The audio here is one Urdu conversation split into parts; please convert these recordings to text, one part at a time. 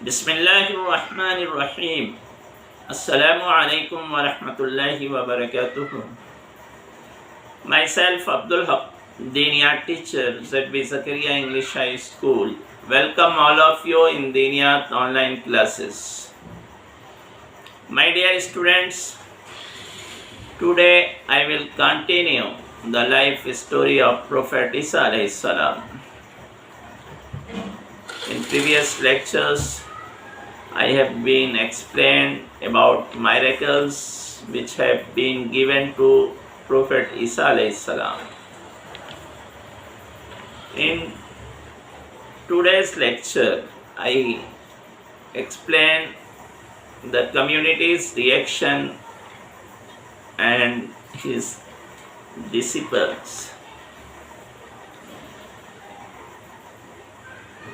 بسم اللہ الرحمن الرحیم. السلام علیکم ورحمۃ اللہ وبرکاتہ. Myself Abdul Haq, Diniyat teacher, ZB Zakaria English High School. Welcome all of you in Diniyat online classes. My dear students, today I will continue the life story of Prophet Isa alayhi salam. In previous lectures, I have been explained about miracles which have been given to Prophet Isa alayhi salam. In today's lecture, I explain the community's reaction and his disciples.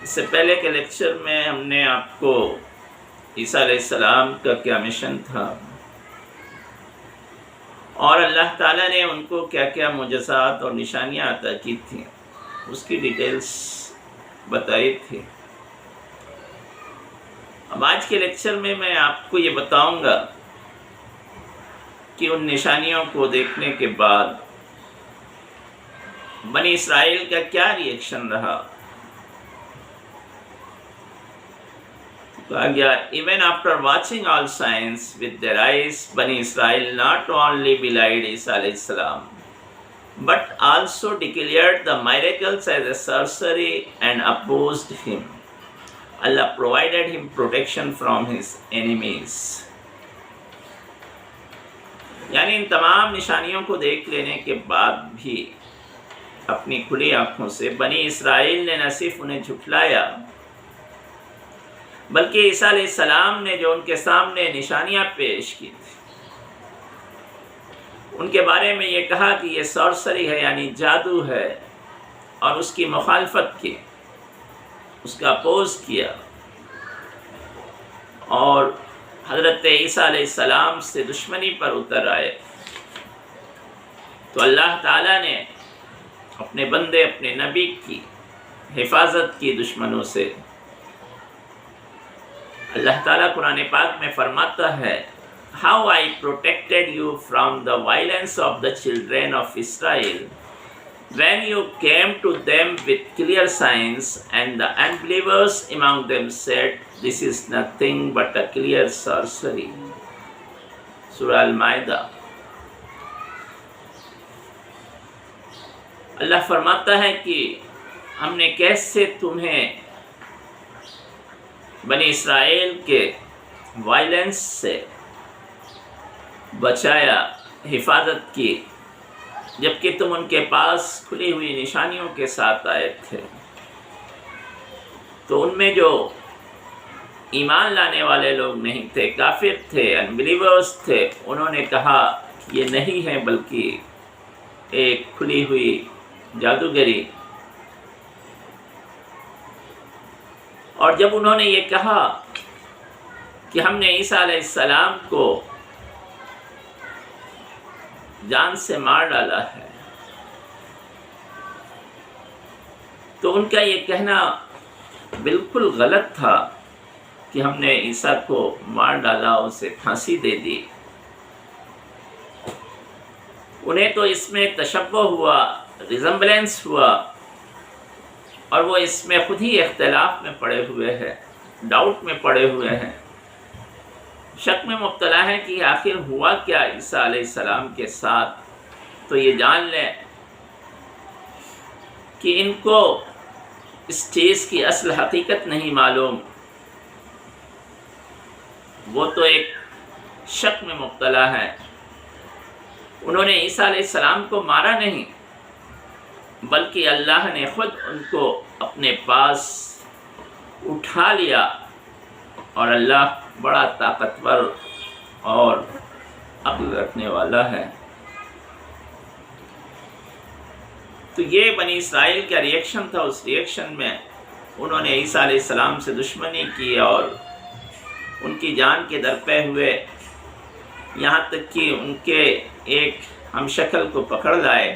اس سے پہلے کے لیکچر میں ہم نے آپ کو عیسیٰ علیہ السلام کا کیا مشن تھا اور اللہ تعالیٰ نے ان کو کیا کیا معجزات اور نشانیاں عطا کی تھیں اس کی ڈیٹیلز بتائی تھی. اب آج کے لیکچر میں میں آپ کو یہ بتاؤں گا کہ ان نشانیوں کو دیکھنے کے بعد بنی اسرائیل کا کیا ریئیکشن رہا. کہا گیا even after watching all signs with their eyes, Bani Israel not only belied Isa alayhi salam, but also declared the miracles as a sorcery and opposed him. Allah provided him protection from his enemies. یعنی ان تمام نشانیوں کو دیکھ لینے کے بعد بھی اپنی کھلی آنکھوں سے بنی اسرائیل نے نہ صرف انہیں جھٹلایا بلکہ عیسیٰ علیہ السلام نے جو ان کے سامنے نشانیاں پیش کی تھی ان کے بارے میں یہ کہا کہ یہ سورسری ہے یعنی جادو ہے اور اس کی مخالفت کی، اس کا اپوز کیا اور حضرت عیسیٰ علیہ السلام سے دشمنی پر اتر آئے. تو اللہ تعالیٰ نے اپنے بندے اپنے نبی کی حفاظت کی دشمنوں سے. اللہ تعالیٰ قرآن پاک میں فرماتا ہے How I protected you from the violence of the children of Israel when you came to them with clear signs and the unbelievers among them said this is nothing but a clear sorcery. سورہ المائدہ. اللہ فرماتا ہے کہ ہم نے کیسے تمہیں بنی اسرائیل کے وائلنس سے بچایا، حفاظت کی، جبکہ تم ان کے پاس کھلی ہوئی نشانیوں کے ساتھ آئے تھے. تو ان میں جو ایمان لانے والے لوگ نہیں تھے، کافر تھے، انبلیورز تھے، انہوں نے کہا کہ یہ نہیں ہے بلکہ ایک کھلی ہوئی جادوگری. اور جب انہوں نے یہ کہا کہ ہم نے عیسیٰ علیہ السلام کو جان سے مار ڈالا ہے تو ان کا یہ کہنا بالکل غلط تھا کہ ہم نے عیسیٰ کو مار ڈالا، اسے پھانسی دے دی. انہیں تو اس میں تشبہ ہوا، ریزمبلنس ہوا اور وہ اس میں خود ہی اختلاف میں پڑے ہوئے ہیں، ڈاؤٹ میں پڑے ہوئے ہیں، شک میں مبتلا ہے کہ آخر ہوا کیا عیسیٰ علیہ السلام کے ساتھ. تو یہ جان لیں کہ ان کو اس چیز کی اصل حقیقت نہیں معلوم، وہ تو ایک شک میں مبتلا ہے. انہوں نے عیسیٰ علیہ السلام کو مارا نہیں بلکہ اللہ نے خود ان کو اپنے پاس اٹھا لیا اور اللہ بڑا طاقتور اور عقل رکھنے والا ہے. تو یہ بنی اسرائیل کا ریئیکشن تھا. اس ریئیکشن میں انہوں نے عیسیٰ علیہ السلام سے دشمنی کی اور ان کی جان کے درپے ہوئے، یہاں تک کہ ان کے ایک ہم شکل کو پکڑ لائے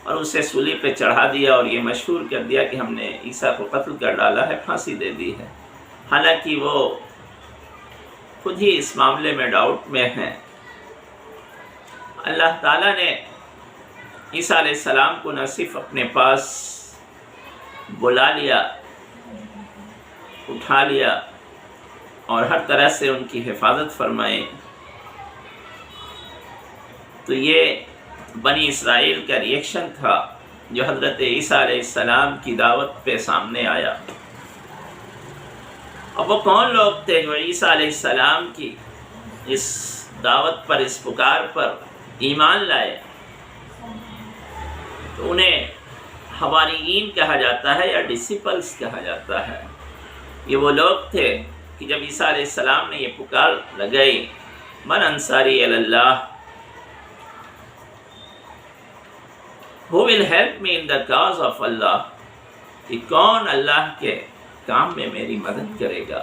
اور اسے سولی پہ چڑھا دیا اور یہ مشہور کر دیا کہ ہم نے عیسیٰ کو قتل کر ڈالا ہے، پھانسی دے دی ہے. حالانکہ وہ خود ہی اس معاملے میں ڈاؤٹ میں ہیں۔ اللہ تعالیٰ نے عیسیٰ علیہ السلام کو نہ صرف اپنے پاس بلا لیا، اٹھا لیا اور ہر طرح سے ان کی حفاظت فرمائے، تو یہ بنی اسرائیل کا ریئیکشن تھا جو حضرت عیسیٰ علیہ السلام کی دعوت پہ سامنے آیا۔ اب وہ کون لوگ تھے جو عیسیٰ علیہ السلام کی اس دعوت پر، اس پکار پر ایمان لائے؟ تو انہیں حواریین کہا جاتا ہے یا ڈسپلس کہا جاتا ہے۔ یہ وہ لوگ تھے کہ جب عیسیٰ علیہ السلام نے یہ پکار لگائی، من انصاری الی اللہ، who will help me in the cause of Allah، کہ کون اللہ کے کام میں میری مدد کرے گا؟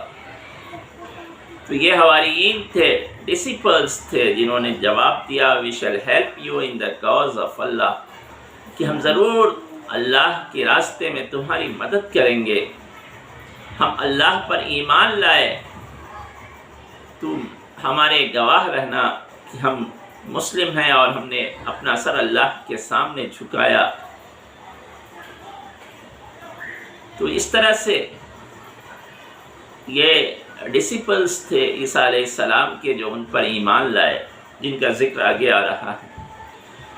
تو یہ حواریین تھے، ڈسپلس تھے، جنہوں نے جواب دیا we shall help you in the cause of Allah، کہ ہم ضرور اللہ کے راستے میں تمہاری مدد کریں گے، ہم اللہ پر ایمان لائے، تم ہمارے گواہ رہنا کہ ہم مسلم ہیں اور ہم نے اپنا سر اللہ کے سامنے جھکایا۔ تو اس طرح سے یہ ڈسپلس تھے عیسیٰ علیہ السلام کے جو ان پر ایمان لائے، جن کا ذکر آگے آ رہا ہے۔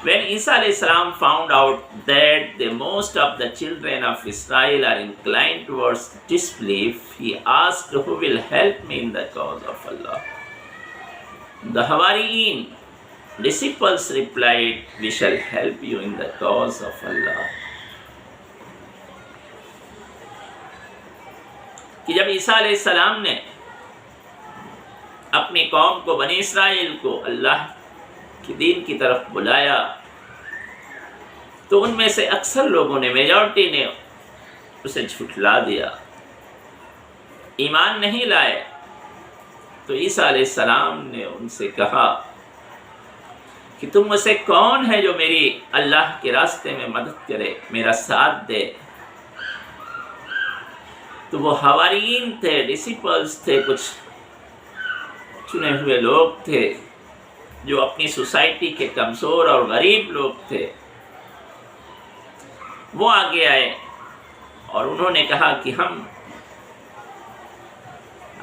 When Isa alayhi salam found out that the most of the children of Israel are inclined towards disbelief, he asked, who will help me in the cause of Allah? The Hawariyeen, disciples replied, we shall help you in the cause of Allah. کہ جب عیسیٰ علیہ السلام نے اپنی قوم کو، بنی اسرائیل کو اللہ کی دین کی طرف بلایا، تو ان میں سے اکثر لوگوں نے، میجورٹی نے اسے جھٹلا دیا، ایمان نہیں لائے۔ تو عیسیٰ علیہ السلام نے ان سے کہا کہ تم میں سے کون ہے جو میری اللہ کے راستے میں مدد کرے، میرا ساتھ دے؟ تو وہ حواریین تھے، ڈسپلس تھے، کچھ چنے ہوئے لوگ تھے جو اپنی سوسائٹی کے کمزور اور غریب لوگ تھے، وہ آگے آئے اور انہوں نے کہا کہ ہم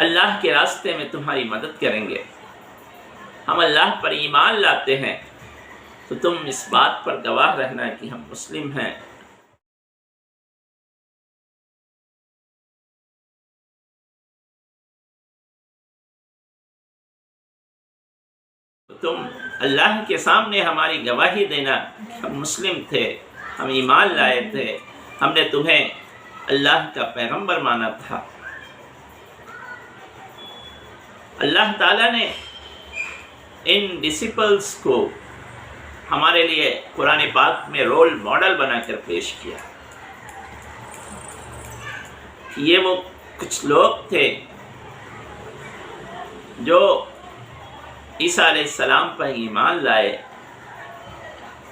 اللہ کے راستے میں تمہاری مدد کریں گے، ہم اللہ پر ایمان لاتے ہیں، تو تم اس بات پر گواہ رہنا کہ ہم مسلم ہیں۔ تم اللہ کے سامنے ہماری گواہی دینا کہ ہم مسلم تھے، ہم ایمان لائے تھے، ہم نے تمہیں اللہ کا پیغمبر مانا تھا۔ اللہ تعالیٰ نے ان ڈسپلس کو ہمارے لیے قرآن پاک میں رول ماڈل بنا کر پیش کیا۔ یہ وہ کچھ لوگ تھے جو عیسیٰ علیہ السلام پر ایمان لائے،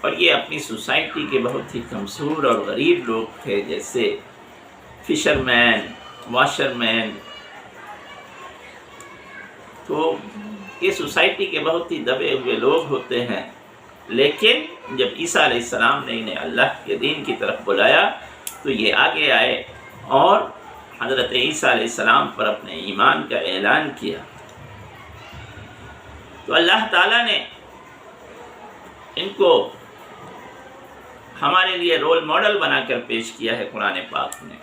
اور یہ اپنی سوسائٹی کے بہت ہی کمزور اور غریب لوگ تھے، جیسے فشر مین، واشر مین۔ تو یہ سوسائٹی کے بہت ہی دبے ہوئے لوگ ہوتے ہیں، لیکن جب عیسیٰ علیہ السلام نے انہیں اللہ کے دین کی طرف بلایا تو یہ آگے آئے اور حضرت عیسیٰ علیہ السلام پر اپنے ایمان کا اعلان کیا۔ تو اللہ تعالیٰ نے ان کو ہمارے لیے رول ماڈل بنا کر پیش کیا ہے قرآن پاک میں،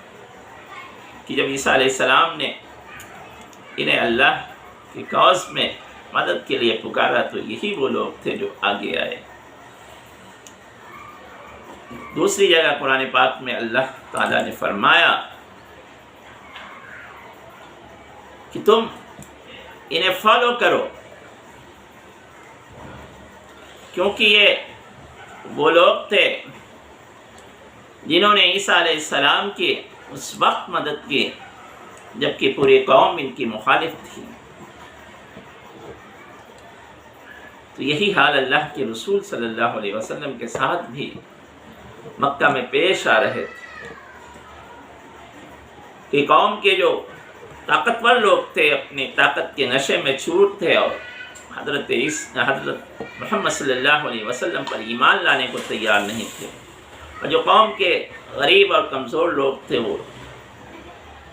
کہ جب عیسیٰ علیہ السلام نے انہیں اللہ کی کاز میں مدد کے لیے پکارا تو یہی وہ لوگ تھے جو آگے آئے۔ دوسری جگہ قرآن پاک میں اللہ تعالیٰ نے فرمایا کہ تم انہیں فالو کرو، کیونکہ یہ وہ لوگ تھے جنہوں نے عیسیٰ علیہ السلام کی اس وقت مدد کی جبکہ پوری قوم ان کی مخالف تھی۔ تو یہی حال اللہ کے رسول صلی اللہ علیہ وسلم کے ساتھ بھی مکہ میں پیش آ رہے تھے کہ قوم کے جو طاقتور لوگ تھے، اپنی طاقت کے نشے میں چور تھے، اور حضرت محمد صلی اللہ علیہ وسلم پر ایمان لانے کو تیار نہیں تھے. اور جو قوم کے غریب اور کمزور لوگ تھے وہ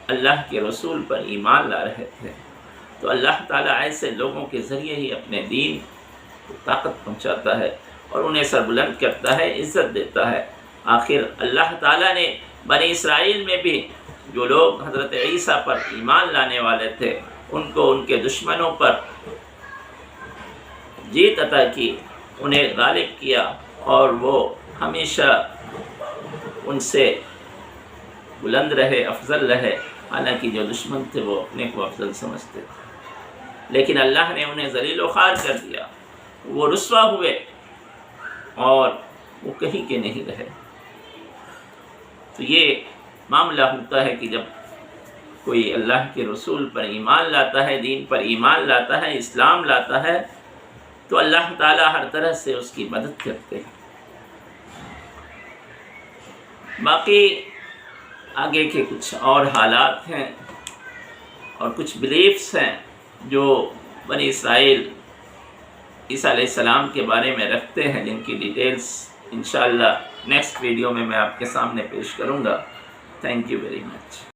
اللہ کے رسول پر ایمان لا رہے تھے. تو اللہ تعالیٰ ایسے لوگوں کے ذریعے ہی اپنے دین کو طاقت پہنچاتا ہے اور انہیں سربلند کرتا ہے، عزت دیتا ہے. آخر اللہ تعالیٰ نے بنی اسرائیل میں بھی جو لوگ حضرت عیسیٰ پر ایمان لانے والے تھے ان کو ان کے دشمنوں پر جیت عطا کی، انہیں غالب کیا، اور وہ ہمیشہ ان سے بلند رہے، افضل رہے. حالانکہ جو دشمن تھے وہ اپنے کو افضل سمجھتے تھے، لیکن اللہ نے انہیں ذلیل و خوار کر دیا. وہ رسوا ہوئے اور وہ کہیں کے نہیں رہے. تو یہ معاملہ ہوتا ہے کہ جب کوئی اللہ کے رسول پر ایمان لاتا ہے، دین پر ایمان لاتا ہے، اسلام لاتا ہے، تو اللہ تعالیٰ ہر طرح سے اس کی مدد کرتے ہیں. باقی آگے کے کچھ اور حالات ہیں اور کچھ بلیفس ہیں جو بنی اسرائیل عیسیٰ علیہ السلام کے بارے میں رکھتے ہیں، جن کی ڈیٹیلز انشاءاللہ نیکسٹ ویڈیو میں آپ کے سامنے پیش کروں گا. Thank you very much.